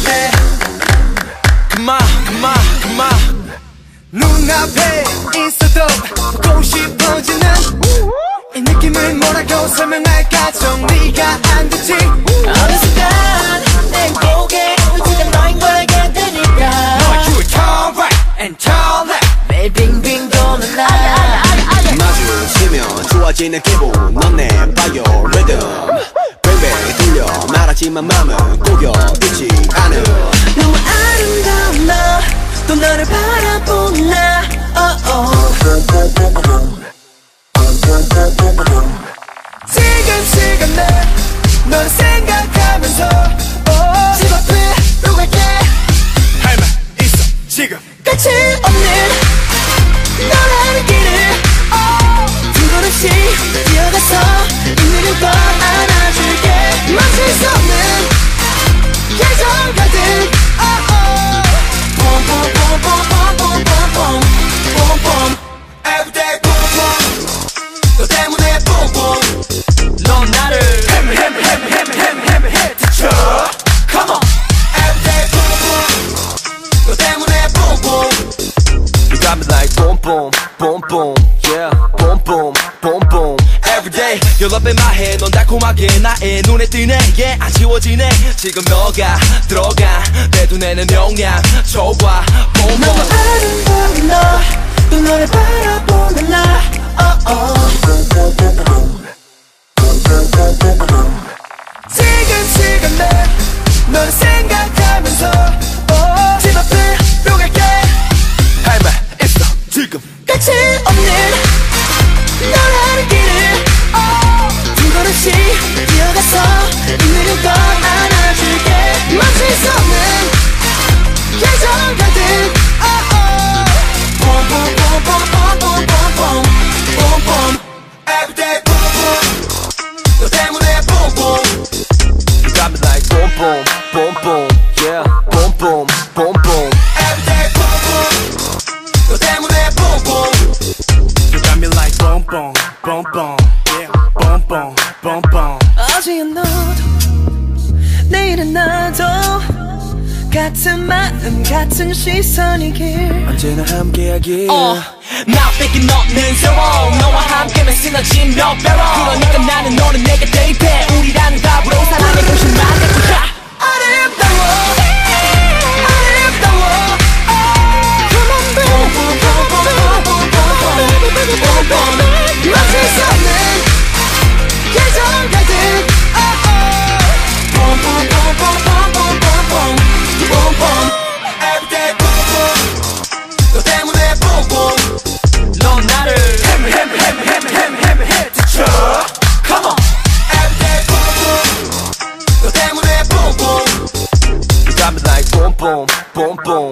해 그만 눈앞에 있어도 보고 싶어지는 이 느낌을 뭐라고 설명할까 정리가 안 되지 어느 순간 내 고개 울지가 너인 걸 알게 되니까 너의 큐에 turn right and turn left 매일 빙빙 도는 나 마주치면 좋아지는 기분 넌 내 바이오리듬 뱅뱅 들려 말하지만 맘은 꼬여 있지 않음 너무 아름다운 너 또 너를 바라본 나 지금 널 생각하면서 집 앞으로 갈게 할 말 있어 지금 끝이 없는 너라는 길을 두 걸음씩 뛰어가서 있는 걸 안아줄게 멈출 수 없는 계절 가득 Everyday boom boom 너 때문에 boom boom 넌 나를 헤매헤매헤매헤매헤매헤매쳐 Come on Everyday boom boom 너 때문에 boom boom You got me like boom boom boom boom yeah boom boom boom boom Everyday you're up in my head 넌 달콤하게 나의 눈에 띄네 yeah 안 지워지네 지금 너가 들어가 내 눈에는 명량 초과 boom 너무 boom 아름다운 너 또 너를 바라보는 나 지금 널 생각하면서 집 앞으로 갈게 할 말 있어 지금 끝이 없는 너라는 길을 두 걸음씩 뛰어가서 있는 걸 안아줄게 멈출 수 없는 계절 가득 Boom boom boom boom boom boom boom boom boom Everyday boom boom 너 때문에 boom boom You got me like boom boom boom boom yeah boom boom boom boom Everyday boom boom 너 때문에 boom boom You got me like boom boom boom boom yeah boom boom boom boom 어제의 너도 내일은 나도 같은 마음 같은 시선이길 언제나 함께하길 나 뺏긴 너는 새로워 너와 함께면 시너지 몇 배로 그러니까 나는 너는 내게 대입해 우리라는 답으로 사랑의 도시만 내고자 아름다워 Come on baby 멈출 수 없는 계절 가득 Everyday boom boom 너 때문에 boom boom 넌 나를 헤매헤매헤매헤매헤매쳐 Come on Everyday boom boom 너 때문에 boom boom You got me like boom boom boom boom